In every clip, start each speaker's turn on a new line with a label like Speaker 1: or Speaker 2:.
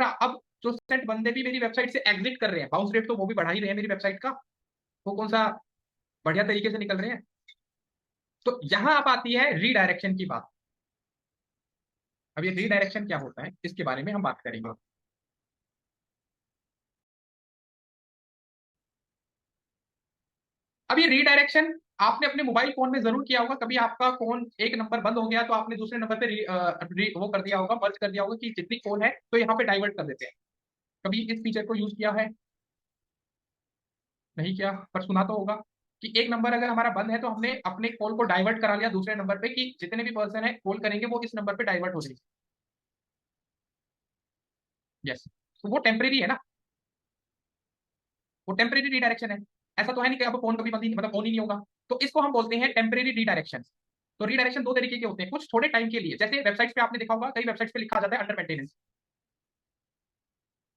Speaker 1: अब जो सेट बंदे भी मेरी वेबसाइट से एग्जिट कर रहे हैं, बाउंस रेट तो वो भी बढ़ा ही रहे हैं मेरी वेबसाइट का, वो कौन सा बढ़िया तरीके से निकल रहे हैं। तो यहां अब आती है रीडायरेक्शन की बात। अब ये रीडायरेक्शन क्या होता है इसके बारे में हम बात करेंगे। अब ये रीडायरेक्शन आपने अपने मोबाइल फोन में जरूर किया होगा, कभी आपका फोन एक नंबर बंद हो गया तो आपने दूसरे नंबर पे वो कर दिया होगा, मर्ज कर दिया होगा कि जितनी कॉल है तो यहाँ पे डाइवर्ट कर देते हैं। कभी इस फीचर को यूज किया है? नहीं किया, पर सुना तो होगा कि एक नंबर अगर हमारा बंद है तो हमने अपने कॉल को डाइवर्ट करा लिया दूसरे नंबर पे, कि जितने भी पर्सन है कॉल करेंगे वो इस नंबर पे डाइवर्ट हो जाएंगे। यस। तो वो टेम्परेरी है ना, वो टेम्परेरी रिडायरेक्शन है। ऐसा तो है नहीं कि अब फोन कभी बंद ही मतलब ऑन ही नहीं होगा। तो इसको हम बोलते हैं टेम्परेरी रिडायरेक्शन। तो रिडायरेक्शन दो तरीके के होते हैं, कुछ थोड़े टाइम के लिए, जैसे वेबसाइट पे आपने देखा होगा कई वेबसाइट पे लिखा जाता है अंडर मेंटेनेंस।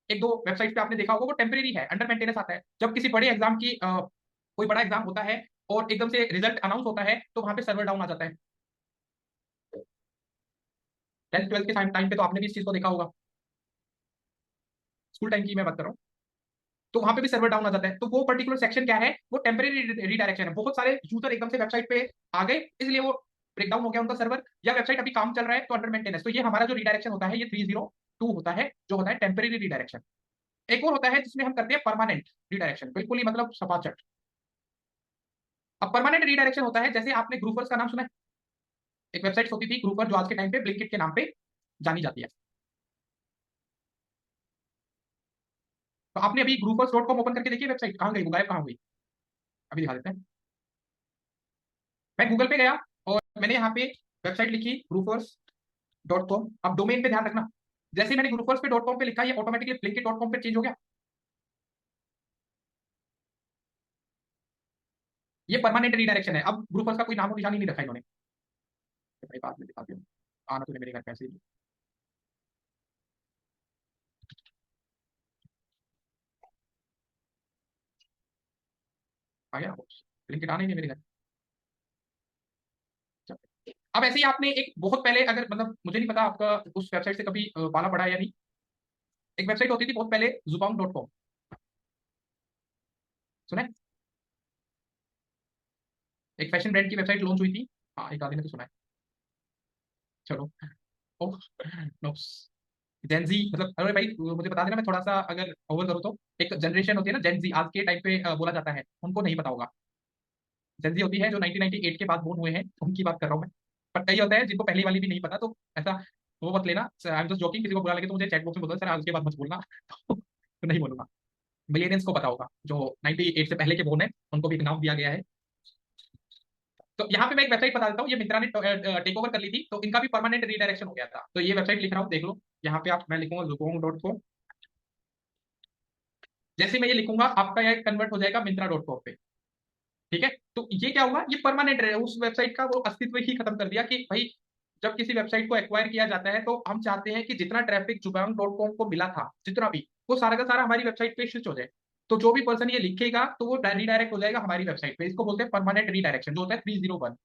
Speaker 1: एक दो वेबसाइट पे आपने देखा होगा वो टेम्परेरी है, अंडर मेंटेनेंस आता है। जब किसी बड़े एग्जाम की कोई बड़ा एग्जाम होता है और एकदम से रिजल्ट अनाउंस होता है तो वहां पे सर्वर डाउन आ जाता है। 10th 12th के टाइम पे तो आपने भी इस चीज को देखा होगा, स्कूल टाइम की मैं बात कर रहा हूँ। तो वहां पे भी सर्वर डाउन आ जाता है, तो वो पर्टिकुलर सेक्शन क्या है, वो टेम्परेरी रिडायरेक्शन है। बहुत सारे यूजर एकदम से वेबसाइट पे आ गए इसलिए वो ब्रेक डाउन हो गया उनका सर्वर, या वेबसाइट अभी काम चल रहा है तो अंडर मेंटेनेंस। तो ये हमारा जो रिडायरेक्शन होता है ये 302 होता है, जो होता है टेम्परेरी रिडायरेक्शन। एक और होता है जिसमें हम करते हैं परमानेंट रिडायरेक्शन, बिल्कुल ही मतलब सपाचट। अब परमानेंट रिडायरेक्शन होता है, जैसे आपने ग्रूपर्स का नाम सुना है? एक वेबसाइट होती थी ग्रूपर जो आज के टाइम पे ब्लिंकिट के नाम पे जानी जाती है। तो आपने अभी ग्रूपर्स.com ओपन करके देखिए, वेबसाइट कहाँ गई, वो गायब कहाँ हुई? अभी दिखा देते हैं। मैं गूगल पे गया और मैंने यहाँ पे वेबसाइट लिखी ग्रूपर्स.com। अब डोमेन पे ध्यान रखना, जैसे ही मैंने ग्रूपर्स पे .com पे लिखा ये ऑटोमेटिकली ब्लिंकिट.com पे चेंज हो गया। ये परमानेंट रिडायरेक्शन है। अब ग्रूपर्स का कोई नामो निशान ही नहीं रखा इन्होंने। तो भाई बाद में दिखाती हूँ, आना तूने मेरे घर पैसे ही। आ गया ब्लिंकिट, आने नहीं मेरे घर। अब ऐसे ही आपने एक बहुत पहले, अगर मतलब मुझे नहीं पता आपका उस वेबसाइट से कभी पाला पड़ा है या नहीं, एक वेबसाइट होती थी बहुत पहले जुबांग.com, सुना है? एक फैशन ब्रांड की वेबसाइट लॉन्च हुई थी। हाँ एक आदमी ने तो सुना है। चलो। Oh no. जेनजी मतलब, अरे भाई मुझे बता देना, मैं थोड़ा सा अगर ओवर करूँ तो, एक जनरेशन होती है ना जेनजी, आज के टाइम पे बोला जाता है, उनको नहीं पता होगा। जेनजी होती है जो 1998 के बाद बोर्न हुए हैं, उनकी बात कर रहा हूँ मैं। पर कई होता है जिनको पहली वाली भी नहीं पता, तो ऐसा वो मत लेना, आई एम जस्ट जोकिंग। किसी को बुरा लगे तो मुझे चैट बॉक्स में बोलो सर आज के बाद मत बोलना तो नहीं बोलूंगा। मिलेनियंस को पता होगा, जो 98 से पहले के बोर्न है, उनको भी एक नाम दिया गया है। तो यहाँ पे मैं एक वेबसाइट बता देता हूँ, ये मिंत्रा ने टेक ओवर कर ली थी, तो इनका भी परमानेंट रीडायरेक्शन हो गया था। तो ये वेबसाइट लिख रहा हूँ, देख लो। यहाँ पे आप, मैं लिखूंगा जुबोंग.com। जैसे मैं ये लिखूंगा आपका ये कन्वर्ट हो जाएगा मिंत्रा.com पे। ठीक है, तो ये क्या हुआ, ये परमानेंट रहे, उस वेबसाइट का वो अस्तित्व ही खत्म कर दिया कि भाई जब किसी वेबसाइट को एक्वायर किया जाता है तो हम चाहते हैं कि जितना ट्रैफिक जुबांग.com को मिला था, जितना भी, वो सारा का सारा हमारी वेबसाइट पे स्विच हो जाए। तो जो भी पर्सन ये लिखेगा तो वो रीडायरेक्ट हो जाएगा हमारी वेबसाइट पे। इसको बोलते हैं परमानेंट रीडायरेक्शन, जो होता है 301।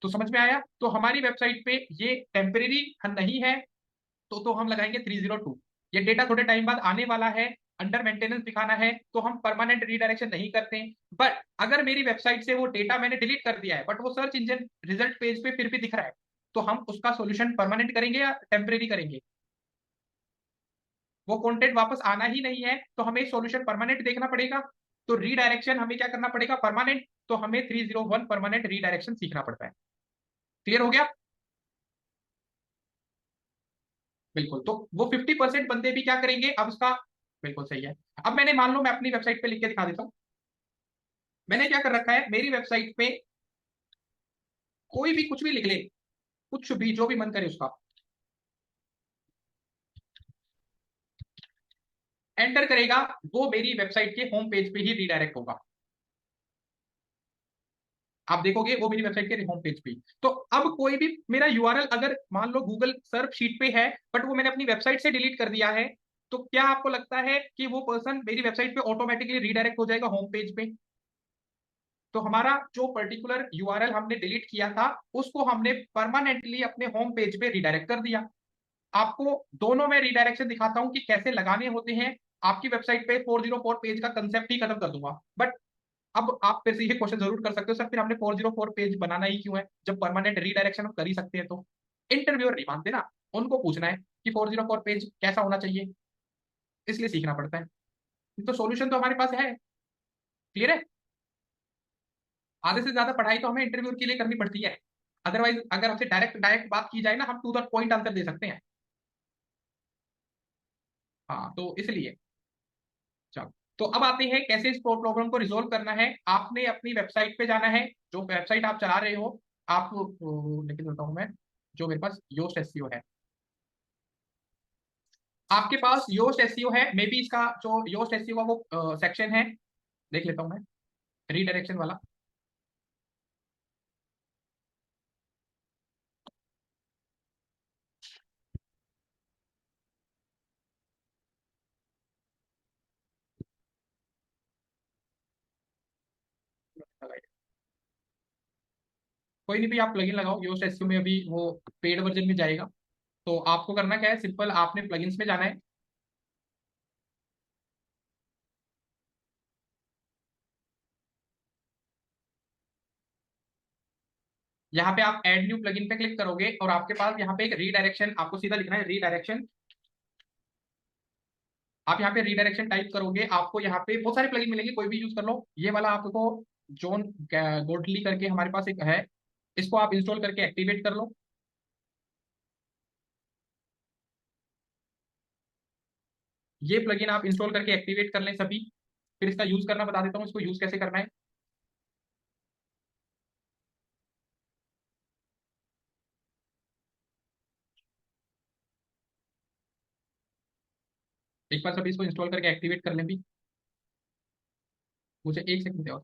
Speaker 1: तो समझ में आया? तो हमारी वेबसाइट पे ये टेम्परेरी नहीं है, तो हम लगाएंगे 302। ये डेटा थोड़े टाइम बाद आने वाला है, अंडर मेंटेनेंस दिखाना है, तो हम परमानेंट रीडायरेक्शन नहीं करते। बट अगर मेरी वेबसाइट से वो डेटा मैंने डिलीट कर दिया है बट वो सर्च इंजन रिजल्ट पेज पे फिर भी दिख रहा है, तो हम उसका सॉल्यूशन परमानेंट करेंगे या टेम्परेरी करेंगे? वो कंटेंट वापस आना ही नहीं है तो हमें सॉल्यूशन परमानेंट देखना पड़ेगा। तो रीडायरेक्शन हमें क्या करना पड़ेगा, परमानेंट। तो हमें 301 परमानेंट रीडायरेक्शन सीखना पड़ता है। क्लियर हो गया? बिल्कुल। तो वो 50% बंदे भी क्या करेंगे अब उसका, बिल्कुल सही है। अब मैंने, मान लो मैं अपनी वेबसाइट पे लिख के दिखा देता हूँ। मैंने क्या कर रखा है, मेरी वेबसाइट पे कोई भी कुछ भी लिख ले, कुछ भी जो भी मन करे उसका एंटर करेगा, वो मेरी वेबसाइट के होम पेज पे ही रीडायरेक्ट होगा। आप देखोगे वो मेरी वेबसाइट के होम पेज पे ही। तो अब कोई भी मेरा यूआरएल अगर मान लो गूगल सर्च शीट पे है बट वो मैंने अपनी वेबसाइट से डिलीट कर दिया है, तो क्या आपको लगता है कि वो पर्सन मेरी वेबसाइट पे ऑटोमेटिकली रीडायरेक्ट हो जाएगा होम पेज पे? तो हमारा जो पर्टिकुलर यूआरएल हमने डिलीट किया था उसको हमने परमानेंटली अपने होम पेज पे रिडायरेक्ट कर दिया। आपको दोनों में रीडायरेक्शन दिखाता हूं कि कैसे लगाने होते हैं। आपकी वेबसाइट पे 404 पेज का कंसेप्ट ही खत्म कर दूंगा। बट अब आप फिर से ये क्वेश्चन जरूर कर सकते हो, सर फिर हमने 404 पेज बनाना ही क्यों है जब परमानेंट रीडायरेक्शन हम कर ही सकते हैं। तो इंटरव्यूअर नहीं मानते ना, उनको पूछना है कि 404 पेज कैसा होना चाहिए, इसलिए सीखना पड़ता है। तो सॉल्यूशन तो हमारे पास है। क्लियर है? आधे से ज्यादा पढ़ाई तो हमें इंटरव्यू के लिए करनी पड़ती है। अदरवाइज अगर हमसे डायरेक्ट डायरेक्ट बात की जाए ना, हम टू द पॉइंट आंसर दे सकते हैं। हाँ तो इसलिए चलो, तो अब आते हैं कैसे इस प्रॉब्लम को रिजोल्व करना है। आपने अपनी वेबसाइट पे जाना है, जो वेबसाइट आप चला रहे हो। आप लेकिन बताऊं मैं, जो मेरे पास योस्ट एसईओ है, आपके पास योस्ट एसईओ है, मे बी इसका जो योस्ट एसईओ का वो सेक्शन है, देख लेता हूं मैं, रीडायरेक्शन वाला। कोई नहीं भी, आप प्लगइन लगाओ योस्ट एसईओ में, अभी वो पेड वर्जन में जाएगा। तो आपको करना क्या है, सिंपल आपने प्लगइन्स में जाना है। यहाँ पे आप ऐड न्यू प्लगइन पे क्लिक करोगे और आपके पास यहाँ पे एक रीडायरेक्शन, आपको सीधा लिखना है रीडायरेक्शन। आप यहाँ पे रीडायरेक्शन टाइप करोगे, आपको यहाँ पे बहुत सारे प्लगइन मिलेंगे, कोई भी यूज कर लो। ये वाला आपको जॉन गोडली करके हमारे पास एक है, इसको आप इंस्टॉल करके एक्टिवेट कर लो। ये प्लगइन आप इंस्टॉल करके एक्टिवेट कर लें सभी। फिर इसका यूज करना बता देता हूँ, इसको यूज कैसे करना है। एक बार सभी इसको इंस्टॉल करके एक्टिवेट कर लें भी। मुझे एक सेकंड दे और।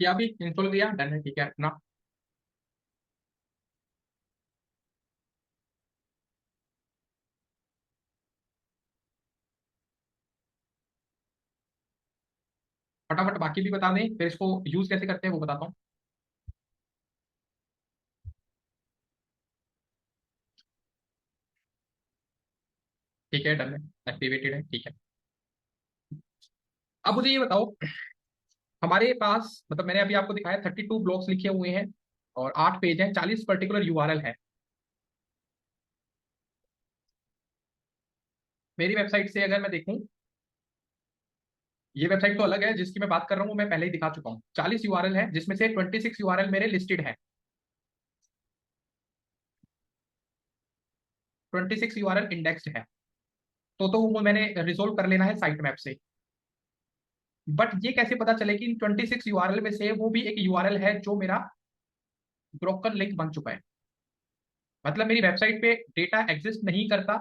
Speaker 1: किया भी, इंस्टॉल किया, डन है, ठीक है अपना। फटाफट बाकी भी बता दें, फिर इसको यूज कैसे करते हैं वो बताता हूँ। ठीक है, डन है, एक्टिवेटेड है, ठीक है। अब मुझे ये बताओ, हमारे पास मतलब मैंने अभी आपको दिखाया 32 ब्लॉक्स लिखे हुए हैं और 8 पेज हैं, 40 पर्टिकुलर यूआरएल है। मेरी वेबसाइट से अगर मैं देखूं, ये वेबसाइट तो अलग है, जिसकी मैं बात कर रहा हूँ मैं पहले ही दिखा चुका हूँ। 40 यूआरएल है, जिसमें से 26 यूआरएल मेरे लिस्टेड है। 26 यूआरएल इंडेक्स्ड है। तो वो मैंने रिजोल्व कर लेना है साइट मैप से। बट ये कैसे पता चले कि इन 26 यूआरएल में से वो भी एक यूआरएल है जो मेरा ब्रोकन लिंक बन चुका है। मतलब मेरी वेबसाइट पे डेटा एग्जिस्ट नहीं करता,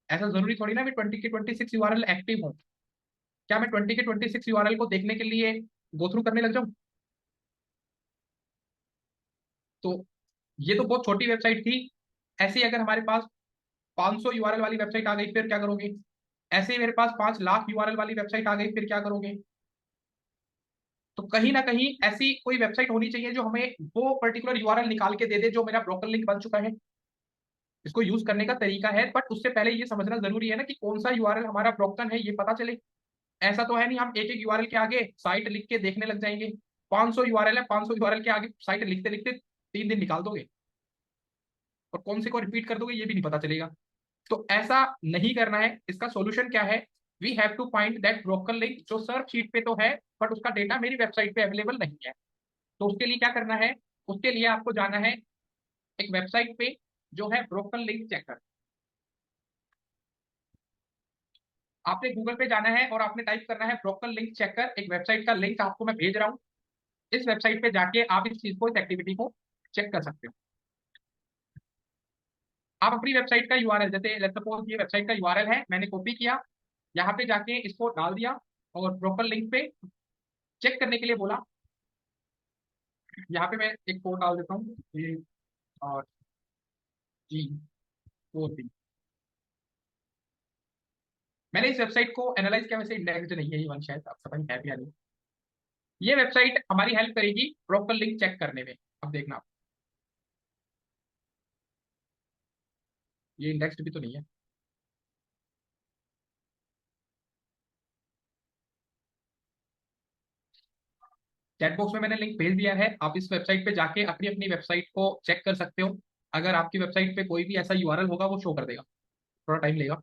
Speaker 1: ऐसा जरूरी थोड़ी ना मैं 20 के 26 यूआरएल एक्टिव हूँ। क्या मैं 20 के 26 यूआरएल को देखने के लिए गो थ्रू करने लग जाऊं? तो ये तो बहुत छोटी वेबसाइट थी। ऐसे ही अगर हमारे पास 500 यूआरएल वाली वेबसाइट आ गई फिर क्या करोगे? ऐसे ही मेरे पास 5 लाख यूआरएल वाली वेबसाइट आ गई फिर क्या करोगे? तो कहीं ना कहीं ऐसी कोई वेबसाइट होनी चाहिए जो हमें वो पर्टिकुलर यूआरएल निकाल के दे दे जो मेरा ब्रोकन लिंक बन चुका है। इसको यूज करने का तरीका है, बट उससे पहले ये समझना जरूरी है ना कि कौन सा यूआरएल हमारा ब्रोकन है, ये पता चले। ऐसा तो है नहीं हम एक एक यूआरएल के आगे साइट लिख के देखने लग जाएंगे। 500 यूआरएल है, 500 यूआरएल के आगे साइट लिखते लिखते 3 दिन निकाल दोगे और कौन से को रिपीट कर दोगे ये भी नहीं पता चलेगा। तो ऐसा नहीं करना है। इसका सॉल्यूशन क्या है? We have to find that broken link जो सर्च शीट पे तो है, बट उसका डेटा मेरी वेबसाइट पे अवेलेबल नहीं है। तो उसके लिए क्या करना है? उसके लिए आपको जाना है एक वेबसाइट पे जो है ब्रोकन लिंक चेकर। आपने गूगल पे जाना है और आपने टाइप करना है ब्रोकर लिंक चेकर, एक वेबसाइट का लिंक आपको मैं भेज रहा हूँ। इस वेबसाइट पे जाके आप इस चीज को, इस एक्टिविटी को चेक कर सकते हो। आप अपनी वेबसाइट का यूआरएल, जैसे लेट्स सपोज ये वेबसाइट का यूआरएल है, मैंने कॉपी किया, यहाँ पे जाके इसको डाल दिया और ब्रोकर लिंक पे चेक करने के लिए बोला। यहाँ पे मैं एक कोड डाल देता हूँ, ये और G4B। मैंने इस वेबसाइट को एनालाइज किया, वैसे इंडेक्स्ड नहीं है ये वन, शायद आप पता नहीं है भी या नहीं। ये वेबसाइट हमारी हेल्प करेगी ब्रोकर लिंक चेक करने में। अब देखना आप, ये इंडेक्स्ड भी तो नहीं है। चैट बॉक्स में मैंने लिंक भेज दिया है, आप इस वेबसाइट पे जाके अपनी अपनी वेबसाइट को चेक कर सकते हो। अगर आपकी वेबसाइट पे कोई भी ऐसा यूआरएल होगा वो शो कर देगा, थोड़ा टाइम लेगा।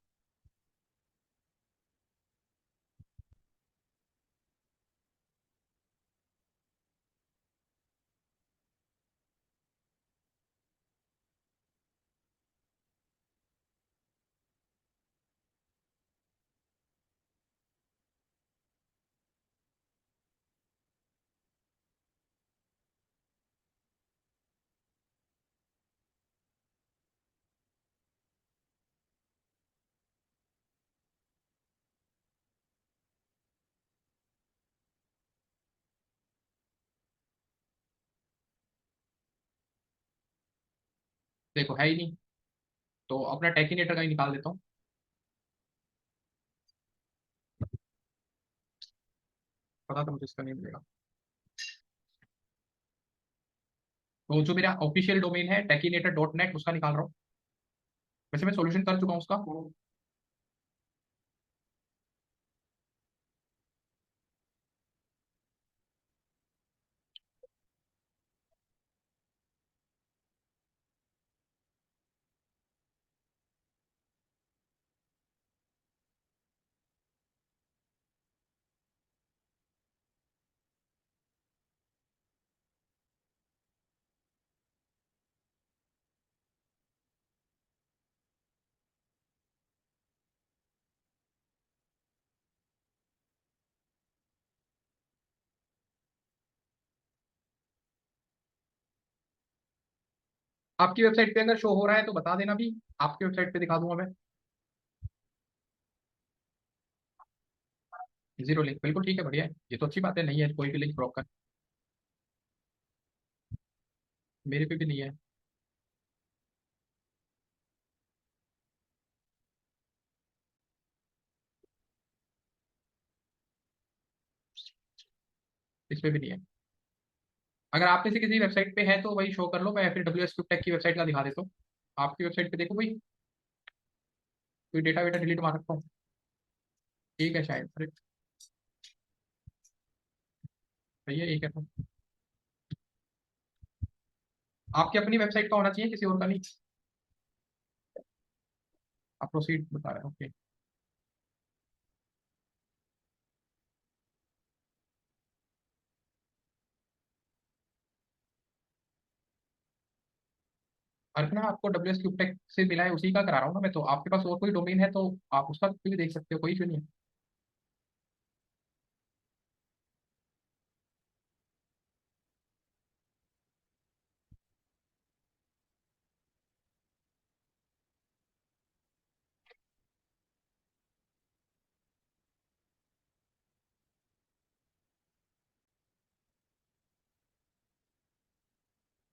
Speaker 1: देखो है ही नहीं, तो अपना टेकिनेटर का ही निकाल देता हूँ। पता था मुझे इसका नहीं मिलेगा। तो जो मेरा ऑफिशियल डोमेन है टेकिनेटर.net, उसका निकाल रहा हूँ। वैसे मैं सोल्यूशन कर चुका हूँ उसका। आपकी वेबसाइट पे अगर शो हो रहा है तो बता देना भी, आपकी वेबसाइट पे दिखा दूंगा मैं। जीरो लिंक, बिल्कुल ठीक है, बढ़िया है, ये तो अच्छी बात है, नहीं है कोई भी लिंक ब्रोकर। मेरे पे भी नहीं है। इस पे भी नहीं है। अगर आप में से किसी वेबसाइट पे है तो वही शो कर लो, मैं फिर डब्ल्यू एस टेक की वेबसाइट का दिखा देता हूँ। आपकी वेबसाइट पे देखो भाई, कोई डेटा वेटा डिलीट मार सकता हूँ। ठीक है शायद, अरे सही है, एक है तो। आपकी अपनी वेबसाइट का होना चाहिए, किसी और का नहीं। आप प्रोसीड बता रहे हैं, ओके। अर्पणा, आपको डब्ल्यू एस टेक से मिला है, उसी का करा रहा हूँ ना मैं, तो आपके पास और कोई डोमेन है तो आप उसका भी देख सकते हो, कोई इशू नहीं है।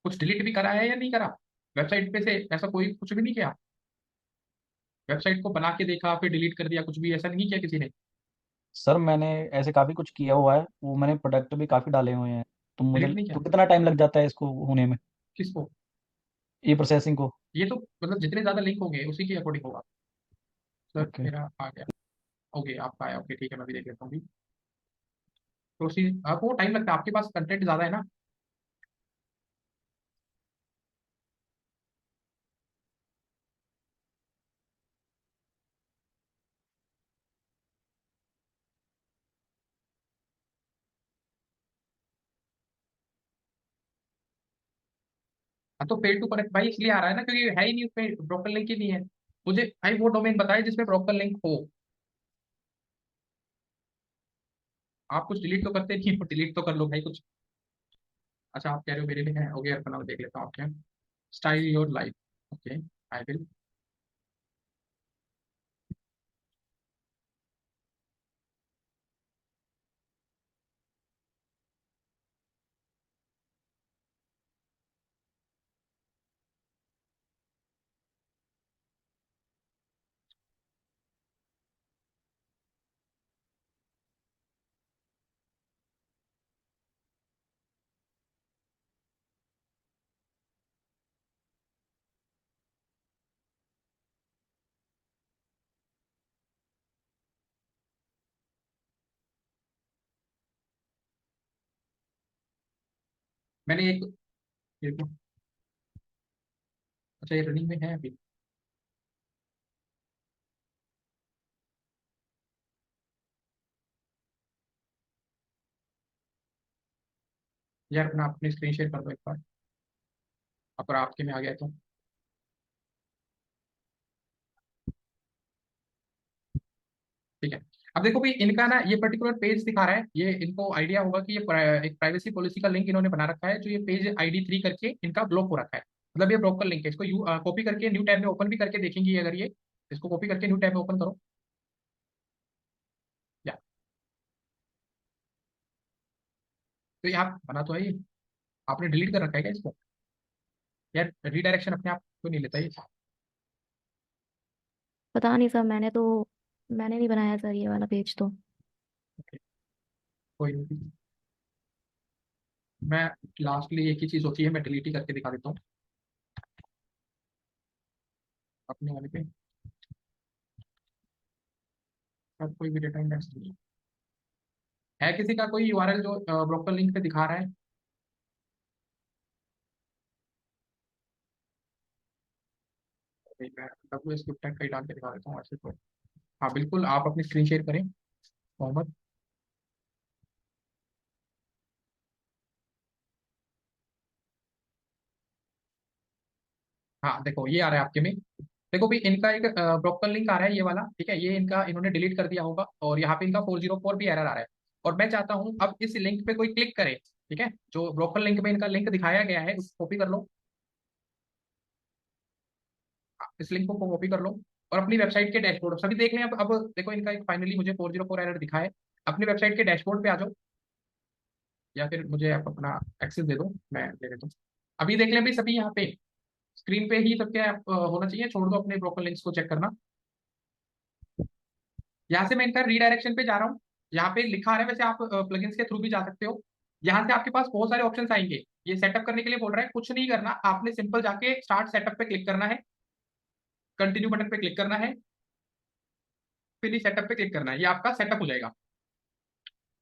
Speaker 1: कुछ डिलीट भी करा है या नहीं करा वेबसाइट पे से? ऐसा कोई कुछ भी नहीं किया? वेबसाइट को बना के देखा फिर डिलीट कर दिया, कुछ भी ऐसा नहीं किया किसी ने?
Speaker 2: सर मैंने ऐसे काफ़ी कुछ किया हुआ है, वो मैंने प्रोडक्ट भी काफ़ी डाले हुए हैं। तो मुझे
Speaker 1: डिलीट नहीं किया?
Speaker 2: तो कितना टाइम लग जाता है इसको होने में,
Speaker 1: किसको?
Speaker 2: ये प्रोसेसिंग को?
Speaker 1: ये तो मतलब जितने ज्यादा लिंक होंगे उसी के अकॉर्डिंग होगा। Sir
Speaker 2: okay.
Speaker 1: मेरा आ गया। ओके आपका आया, ओके ठीक है, मैं भी देख लेता हूँ। तो उसी आपको टाइम लगता है, आपके पास कंटेंट ज्यादा है ना। हाँ, तो पेड टू कनेक्ट भाई इसलिए आ रहा है ना क्योंकि है ही नहीं उसमें, ब्रोकर लिंक ही नहीं है। मुझे भाई वो डोमेन बताए जिसमें ब्रोकर लिंक हो। आप कुछ डिलीट तो करते नहीं हो, डिलीट तो कर लो भाई कुछ। अच्छा आप कह रहे हो मेरे लिए है, ओके यार अपना देख लेता हूँ आपके। Style your life, okay I will. मैंने एक, ये तो, अच्छा ये रनिंग में है अभी। यार अपना अपनी स्क्रीन शेयर कर दो एक बार, अगर आपके में आ गया है तो। ठीक है। अब देखो भाई इनका ना ये पर्टिकुलर पेज दिखा रहा है, ये इनको आइडिया होगा कि ये एक प्राइवेसी पॉलिसी का लिंक इन्होंने बना रखा है, जो ये पेज ID 3 करके इनका ब्लॉक हो रखा है। मतलब ये ब्रोकर लिंक है, इसको यू कॉपी करके न्यू टैब में ओपन भी करके देखेंगे अगर ये, इसको कॉपी करके न्यू टैब में ओपन करो। या तो यहाँ बना तो है ये, आपने डिलीट कर रखा है क्या इसको? यार रीडायरेक्शन अपने आप तो नहीं लेता ये।
Speaker 3: पता नहीं सर, मैंने नहीं बनाया सर ये वाला पेज तो।
Speaker 1: Okay, कोई नहीं, मैं लास्टली एक ही चीज होती है, मैं डिलीट ही करके दिखा देता हूँ अपने वाले पे। अब कोई भी डेटा इंडेक्स नहीं है किसी का, कोई URL जो ब्रोकर लिंक पे दिखा रहा है? मैं WSGroup टैग का ही डाल के दिखा देता हूँ ऐसे तो। हाँ बिल्कुल, आप अपनी स्क्रीन शेयर करें मोहम्मद। हाँ देखो ये आ रहा है आपके में। देखो भाई इनका एक ब्रोकर लिंक आ रहा है ये वाला, ठीक है, ये इनका इन्होंने डिलीट कर दिया होगा, और यहाँ पे इनका 404 भी एरर आ रहा है। और मैं चाहता हूँ अब इस लिंक पे कोई क्लिक करे, ठीक है, जो ब्रोकर लिंक में इनका लिंक दिखाया गया है उसको कॉपी कर लो। इस लिंक को कॉपी कर लो और अपनी वेबसाइट के डैशबोर्ड सभी देख लें। अब देखो इनका एक फाइनली मुझे 404 एरर दिखा है। अपनी वेबसाइट के डैशबोर्ड पे आ जाओ, या फिर मुझे आप अपना एक्सेस दे दो, मैं दे देता हूँ। अभी देख लें भाई सभी यहाँ पे स्क्रीन पे ही सबके होना चाहिए, छोड़ दो अपने ब्रोकर लिंक्स को चेक करना। यहाँ से मैं इनका रीडायरेक्शन पे जा रहा हूँ, यहाँ पे लिखा आ रहा है, वैसे आप प्लगइन्स के थ्रू भी जा सकते हो। यहाँ से आपके पास बहुत सारे ऑप्शंस आएंगे, ये सेटअप करने के लिए बोल रहा है, कुछ नहीं करना आपने, सिंपल जाके स्टार्ट सेटअप पे क्लिक करना है, कंटिन्यू बटन पे क्लिक करना है, फिनिश सेटअप पे क्लिक करना है, ये आपका सेटअप हो जाएगा।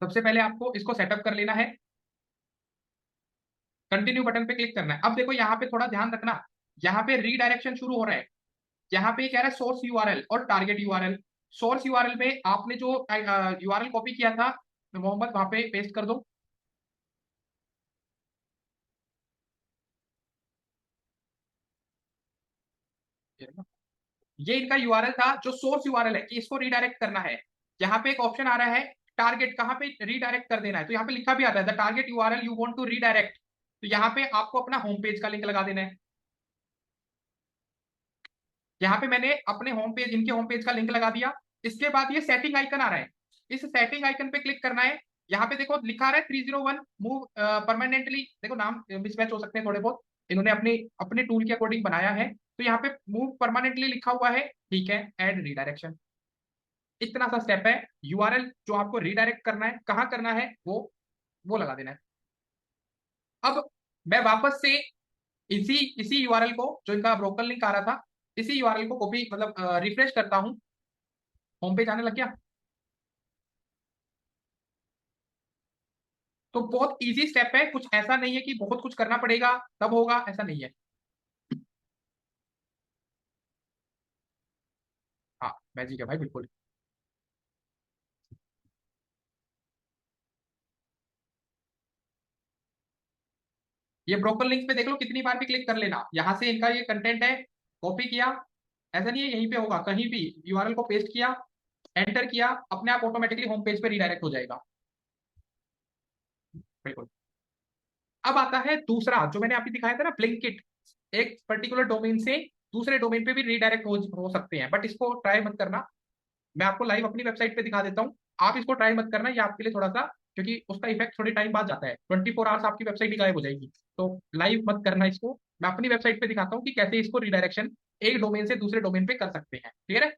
Speaker 1: सबसे पहले आपको इसको सेटअप कर लेना है, कंटिन्यू बटन पे क्लिक करना है। अब देखो यहाँ पे थोड़ा ध्यान रखना, यहाँ पे रीडायरेक्शन शुरू हो रहा है। यहाँ पे कह रहा है सोर्स यूआरएल और टारगेट यूआरएल। सोर्स यूआरएल में आपने जो यूआरएल कॉपी किया था मोहम्मद, वहां पे पेस्ट कर दो। ये इनका यूआरएल था जो सोर्स यूआरएल है, कि इसको रीडायरेक्ट करना है। यहाँ पे एक ऑप्शन आ रहा है टारगेट, कहाँ पे रीडायरेक्ट कर देना है, तो यहाँ पे लिखा भी आता है the target URL you want to redirect. तो यहाँ पे आपको अपना होम पेज का लिंक लगा देना है। यहाँ पे मैंने अपने होम पेज, इनके होम पेज का लिंक लगा दिया। इसके बाद ये सेटिंग आइकन आ रहा है, इस सेटिंग आइकन पे क्लिक करना है। यहाँ पे देखो लिखा रहा है 301 मूव परमानेंटली, देखो नाम मिसमैच हो सकते हैं थोड़े बहुत, इन्होंने अपने अपने टूल के अकॉर्डिंग बनाया है। तो यहाँ पे मूव परमानेंटली लिखा हुआ है, ठीक है, एड रीडायरेक्शन। इतना सा स्टेप है। यूआरएल जो आपको रीडायरेक्ट करना है, कहाँ करना है, वो लगा देना है। अब मैं वापस से इसी इसी यूआरएल को, जो इनका ब्रोकर लिंक आ रहा था, इसी यूआरएल को कॉपी मतलब रिफ्रेश करता हूँ। होम पेज आने लग गया। तो बहुत इजी स्टेप है, कुछ ऐसा नहीं है कि बहुत कुछ करना पड़ेगा तब होगा, ऐसा नहीं है। हाँ मैजिक है भाई बिल्कुल। ये ब्रोकर लिंक पे देख लो, कितनी बार भी क्लिक कर लेना, यहाँ से इनका ये कंटेंट है, कॉपी किया, ऐसा नहीं है यहीं पे होगा, कहीं भी यूआरएल को पेस्ट किया, एंटर किया, अपने आप ऑटोमेटिकली होम पेज पे रीडायरेक्ट हो जाएगा। बिल्कुल। अब आता है दूसरा जो मैंने अभी दिखाया था ना, ब्लिंकिट। एक पर्टिकुलर डोमेन से दूसरे डोमेन पे भी रीडायरेक्ट हो सकते हैं, बट इसको ट्राई मत करना। मैं आपको लाइव अपनी वेबसाइट पे दिखा देता हूँ, आप इसको ट्राई मत करना, ये आपके लिए थोड़ा सा, क्योंकि उसका इफेक्ट थोड़ी टाइम बाद जाता है, 24 आवर्स आपकी वेबसाइट ही गायब हो जाएगी। तो लाइव मत करना इसको। मैं अपनी वेबसाइट पे दिखाता हूँ कि कैसे इसको रिडायरेक्शन एक डोमेन से दूसरे डोमेन पे कर सकते हैं। क्लियर है?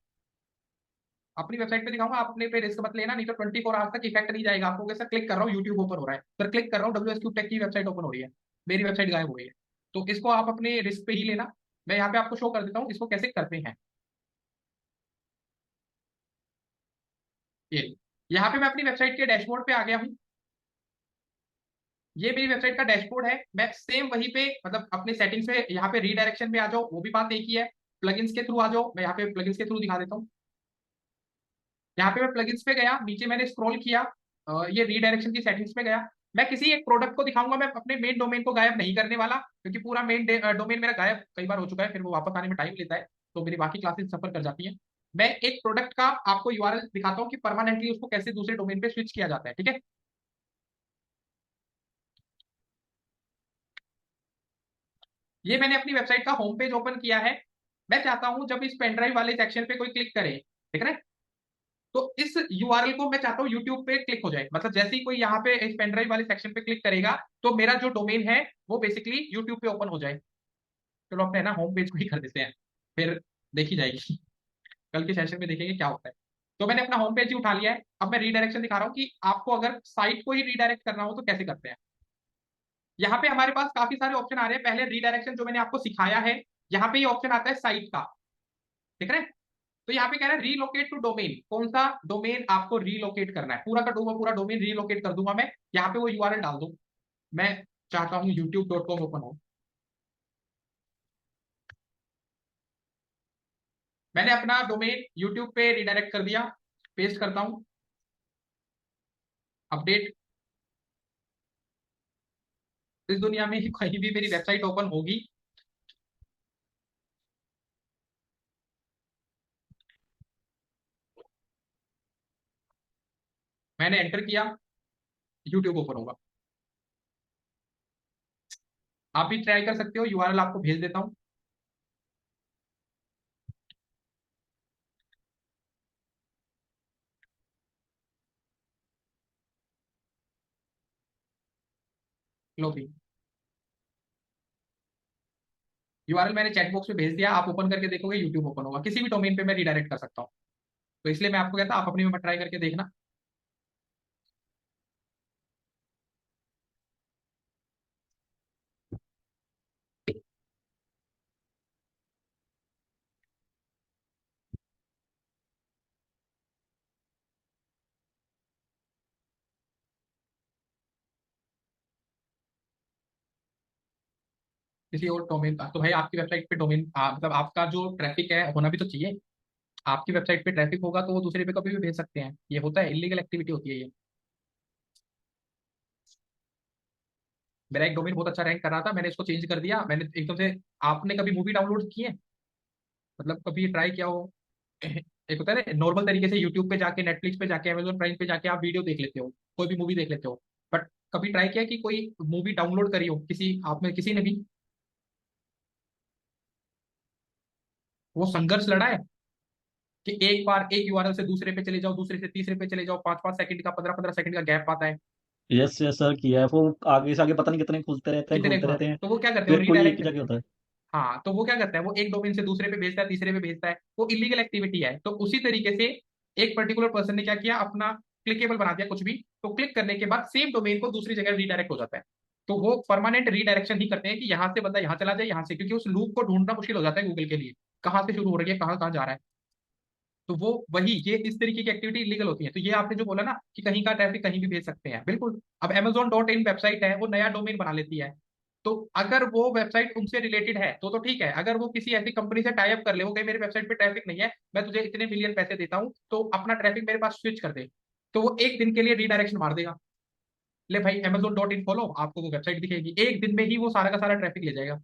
Speaker 1: अपनी वेबसाइट पे दिखाऊंगा, अपने पे रिस्क मत लेना, नहीं तो 24 आवर्स तक इफेक्ट नहीं जाएगा आपको। कैसा क्लिक कर रहा हूँ, यूट्यूब ओपन हो रहा है, फिर क्लिक कर रहा हूँ WSQ टेक की वेबसाइट ओपन हो रही है, मेरी वेबसाइट गायब हो गई है। तो इसको आप अपने रिस्क पे ही लेना। मैं यहाँ पे आपको शो कर देता हूँ इसको कैसे करते हैं। ये यहाँ पे मैं अपनी वेबसाइट के डैशबोर्ड पे आ गया हूँ। ये मेरी वेबसाइट का डैशबोर्ड है। मैं सेम वहीं पे, मतलब अपने सेटिंग्स पे यहाँ पे रीडायरेक्शन पे आ जाओ, वो भी बात एक ही है। प्लगइन्स के थ्रू आ जाओ, मैं यहाँ पे प्लगइन्स के थ्रू दिखा देता हूँ। यहाँ पे मैं प्लगइन्स पे गया, नीचे मैंने स्क्रॉल किया, ये रीडायरेक्शन की सेटिंग्स पे गया। मैं किसी एक प्रोडक्ट को दिखाऊंगा, मैं अपने मेन डोमेन को गायब नहीं करने वाला, क्योंकि पूरा मेन डोमेन मेरा गायब कई बार हो चुका है, फिर वो वापस आने में टाइम लेता है, तो मेरी बाकी क्लासेस सफर कर जाती हैं। मैं एक प्रोडक्ट का आपको यूआरएल दिखाता हूँ कि परमानेंटली उसको कैसे दूसरे डोमेन पे स्विच किया जाता है। ठीक है? ये मैंने अपनी वेबसाइट का होम पेज ओपन किया है। मैं चाहता हूं जब इस पेनड्राइव वाले सेक्शन पे कोई क्लिक करे, ठीक है ना, तो इस यूआरएल को मैं चाहता हूँ यूट्यूब पे क्लिक हो जाए। मतलब जैसे ही कोई यहाँ पे इस पेनड्राइव वाले सेक्शन पे क्लिक करेगा, तो मेरा जो डोमेन है वो बेसिकली यूट्यूब पे ओपन हो जाए। चलो अपने ना होम पेज को ही कर देते हैं, फिर देखी जाएगी। कल के सेशन में देखेंगे क्या होता है। तो मैंने अपना होम पेज ही उठा लिया है। अब मैं रीडायरेक्शन दिखा रहा हूँ कि आपको अगर साइट को ही रीडायरेक्ट करना हो तो कैसे करते हैं। यहाँ पे हमारे पास काफी सारे ऑप्शन आ रहे हैं। पहले रीडायरेक्शन जो मैंने आपको सिखाया है, यहाँ पे ये ऑप्शन आता है साइट का, ठीक है। तो यहाँ पे कह रहा है रीलोकेट टू डोमेन, कौन सा डोमेन आपको रीलोकेट करना है। पूरा का पूरा डोमेन रीलोकेट कर दूंगा मैं, यहाँ पे वो यूआरएल डाल दूं। मैं चाहता हूँ youtube.com ओपन हो। मैंने अपना डोमेन यूट्यूब पे रिडायरेक्ट कर दिया, पेस्ट करता हूँ, अपडेट। इस दुनिया में ही कहीं भी मेरी वेबसाइट ओपन होगी, मैंने एंटर किया, यूट्यूब ओपन होगा। आप भी ट्राई कर सकते हो, यूआरएल आपको भेज देता हूँ। लो भी, यूआरएल मैंने चैट बॉक्स में भेज दिया, आप ओपन करके देखोगे यूट्यूब ओपन होगा। किसी भी डोमेन पे मैं रिडायरेक्ट कर सकता हूँ, तो इसलिए मैं आपको कहता आप अपनी में ट्राई करके देखना। किसी और डोमेन का तो भाई आपकी वेबसाइट पे डोमेन मतलब आपका जो ट्रैफिक है होना भी तो चाहिए। आपकी वेबसाइट पे ट्रैफिक होगा तो वो दूसरे पे कभी भी भेज सकते हैं, ये होता है, इलीगल एक्टिविटी होती है ये। मेरा एक डोमेन बहुत अच्छा रैंक कर रहा था, मैंने इसको चेंज कर दिया, मैंने एकदम से। आपने कभी मूवी डाउनलोड की है, मतलब कभी ट्राई किया हो? एक होता है ना नॉर्मल तरीके से यूट्यूब पे जाके, नेटफ्लिक्स पे जाके, अमेजोन प्राइम पे जाके आप वीडियो देख लेते हो, कोई भी मूवी देख लेते हो। बट कभी ट्राई किया कि कोई मूवी डाउनलोड करी हो किसी आप में किसी ने भी? वो संघर्ष लड़ा है कि एक बार एक यूआरएल से दूसरे पे चले जाओ, दूसरे से तीसरे पे चले जाओ, 5-5 सेकंड का, 15-15 सेकंड का गैप आता है।
Speaker 2: यस यस सर, किया है। वो आगे से आगे पता नहीं कितने
Speaker 1: कितने
Speaker 2: खुलते रहते हैं।
Speaker 1: तो वो क्या करते हो,
Speaker 2: फिर कोई एक ही
Speaker 1: रीडायरेक्ट।
Speaker 2: जगह होता है।
Speaker 1: हाँ, तो वो क्या करता है, वो एक डोमेन से दूसरे पे भेजता है, तीसरे पे भेजता है, वो इलीगल एक्टिविटी है। तो उसी तरीके से एक पर्टिकुलर पर्सन ने क्या किया, अपना क्लिकेबल बना दिया कुछ भी, तो क्लिक करने के बाद सेम डोमेन को दूसरी जगह रीडायरेक्ट हो जाता है। तो वो परमानेंट रीडायरेक्शन ही करते हैं कि यहाँ से बंदा यहाँ चला जाए, यहाँ से, क्योंकि उस लूप को ढूंढना मुश्किल हो जाता है गूगल के लिए, कहाँ से शुरू हो रही है, कहाँ कहाँ जा रहा है। तो वो वही, ये इस तरीके की एक्टिविटी इलीगल होती है। तो ये आपने जो बोला ना कि कहीं का ट्रैफिक कहीं भी भेज सकते हैं, बिल्कुल। अब Amazon.in वेबसाइट है, वो नया डोमेन बना लेती है, तो अगर वो वेबसाइट उनसे रिलेटेड है तो ठीक है। अगर वो किसी ऐसी कंपनी से टाई अप कर ले, वो कहीं मेरी वेबसाइट पे ट्रैफिक नहीं है, मैं तुझे इतने मिलियन पैसे देता हूँ तो अपना ट्रैफिक मेरे पास स्विच कर दे, तो वो एक दिन के लिए रीडायरेक्शन मार देगा। ले भाई Amazon.in खोलो, आपको वो वेबसाइट दिखेगी, एक दिन में ही वो सारा का सारा ट्रैफिक ले जाएगा।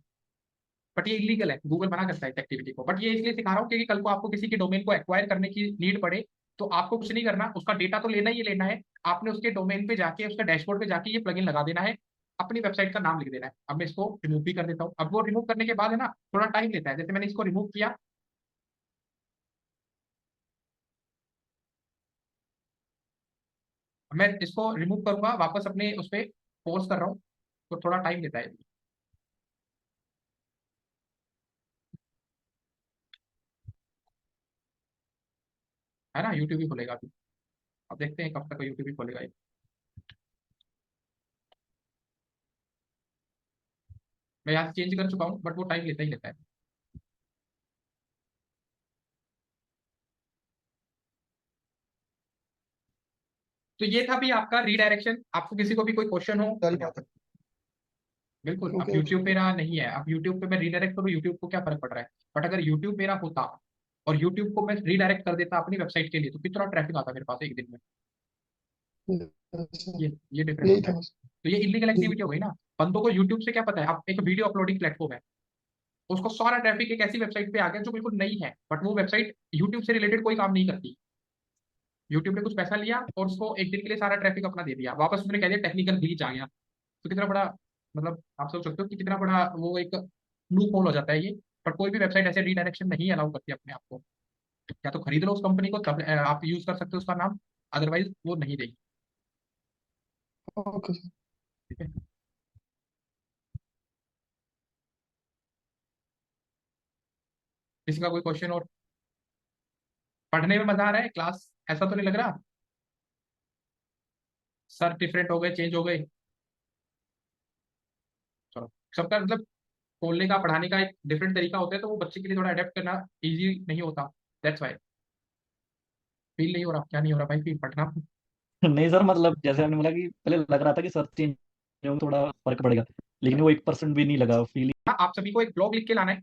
Speaker 1: बट ये इलीगल है, गूगल मना करता है इस एक्टिविटी को। बट ये इसलिए सिखा रहा हूँ क्योंकि कल को आपको किसी के डोमेन को एक्वायर करने की नीड पड़े, तो आपको कुछ नहीं करना, उसका डेटा तो लेना ही लेना है। आपने उसके डोमेन पे जाके, उसका डैशबोर्ड पे जाके ये प्लगइन लगा देना है, अपनी वेबसाइट का नाम लिख देना है। अब मैं इसको रिमूव भी कर देता हूँ। अब वो रिमूव करने के बाद है ना, थोड़ा टाइम लेता है। जैसे मैंने इसको रिमूव किया, मैं इसको रिमूव करूंगा वापस अपने उस पर फोर्स कर रहा हूँ, तो थोड़ा टाइम लेता है। है ना, यूट्यूब ही खुलेगा अभी। अब देखते हैं कब तक यूट्यूब ही खोलेगा ये। मैं यहाँ से चेंज कर चुका हूँ, बट वो टाइम लेता ही लेता है। तो ये था भी आपका रीडायरेक्शन। आपको किसी को भी कोई क्वेश्चन हो?
Speaker 4: सारी बात है।
Speaker 1: बिल्कुल। अब
Speaker 4: ओके
Speaker 1: यूट्यूब
Speaker 4: ओके।
Speaker 1: मेरा नहीं है, अब यूट्यूब पे मैं रीडायरेक्ट करूँ, यूट्यूब को क्या फर्क पड़ रहा है? बट अगर यूट्यूब मेरा होता और यूट्यूब को मैं रीडायरेक्ट कर देता अपनी वेबसाइट के लिए, तो कितना ट्रैफिक आता मेरे पास एक दिन में।
Speaker 4: अच्छा,
Speaker 1: ये डिफरेंस
Speaker 4: यही
Speaker 1: होता
Speaker 4: था
Speaker 1: है।
Speaker 4: बस।
Speaker 1: तो ये इलीगल
Speaker 4: हम्म,
Speaker 1: एक्टिविटी हो गई ना। बंदों को यूट्यूब से क्या पता है? अब एक वीडियो अपलोडिंग प्लेटफॉर्म है, उसको सारा ट्रैफिक एक ऐसी वेबसाइट पे आ गया जो बिल्कुल नई है, बट वो वेबसाइट यूट्यूब से रिलेटेड कोई काम नहीं करती। यूट्यूब ने कुछ पैसा लिया और उसको एक दिन के लिए सारा ट्रैफिक अपना दे दिया, वापस उसने कह दिया टेक्निकल ग्लिच आ गया। तो कितना बड़ा, मतलब आप सोच सकते हो कि कितना बड़ा वो एक लूप होल हो जाता है ये। पर कोई भी वेबसाइट ऐसे रीडायरेक्शन नहीं अलाउ करती अपने आप को। या तो खरीद लो उस कंपनी को, तब आप यूज कर सकते हो उसका नाम, अदरवाइज वो नहीं देगी।
Speaker 4: Okay sir.
Speaker 1: ठीक है। किसी का कोई क्वेश्चन? और पढ़ने में मजा आ रहा है? क्लास ऐसा तो नहीं लग रहा सर डिफरेंट हो गए, चेंज हो गए? चलो, सबका मतलब बोलने का, पढ़ाने का एक डिफरेंट तरीका होता है, तो वो बच्चे के लिए थोड़ा अडेप्ट करना इजी नहीं होता। That's why. फील नहीं हो रहा? क्या नहीं हो रहा भाई, फील पढ़ना?
Speaker 2: नहीं सर, मतलब जैसे आपने बोला कि पहले लग रहा था कि सर चेंज होंगे थोड़ा फर्क पड़ेगा, लेकिन वो 1% भी नहीं लगा फील।
Speaker 1: हाँ, आप सभी को एक ब्लॉग लिख के लाना है।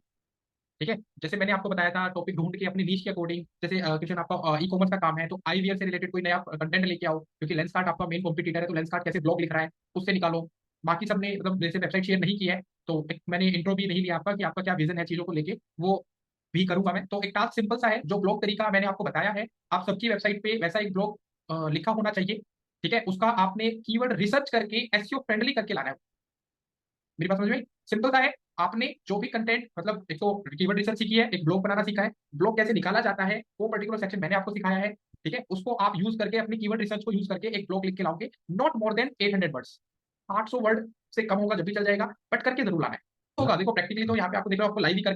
Speaker 1: ठीक है, जैसे मैंने आपको बताया था, टॉपिक ढूंढ के अपनी नीश के अकॉर्डिंग। जैसे क्वेश्चन आपका ई कॉमर्स का काम है, तो आईवीआर से रिलेटेड कोई नया कंटेंट लेके आओ, क्योंकि लेंसकार्ट आपका मेन कॉम्पिटिटर है। तो लेंसकार्ट कैसे ब्लॉग लिख रहा है, उससे निकालो। बाकी सबने मतलब जैसे वेबसाइट शेयर नहीं की है, तो एक मैंने इंट्रो भी नहीं लिया आपका कि आपका क्या विजन है चीजों को लेके, वो भी करूंगा मैं। तो एक टास्क सिंपल सा है, जो ब्लॉग तरीका मैंने आपको बताया है, आप सबकी वेबसाइट पे वैसा एक ब्लॉग लिखा होना चाहिए। ठीक है, उसका आपने कीवर्ड रिसर्च करके एसईओ फ्रेंडली करके लाना है। मेरी बात समझ में? सिंपल सा है। आपने जो भी कंटेंट, मतलब एक तो कीवर्ड रिसर्च सीखी है, एक ब्लॉग बनाना सीखा है, ब्लॉग कैसे निकाला जाता है वो पर्टिकुलर सेक्शन मैंने आपको सिखाया है। ठीक है, उसको आप यूज करके, अपनी कीवर्ड रिसर्च को यूज करके एक ब्लॉग लिख के लाओगे, not more than 800 words. 800 word से कम होगा जब भी चल जाएगा, बट करके जरूर लाना है। होगा, देखो प्रैक्टिकली तो यहाँ पे आपको देख रहा हूँ, आपको लाइव ही करके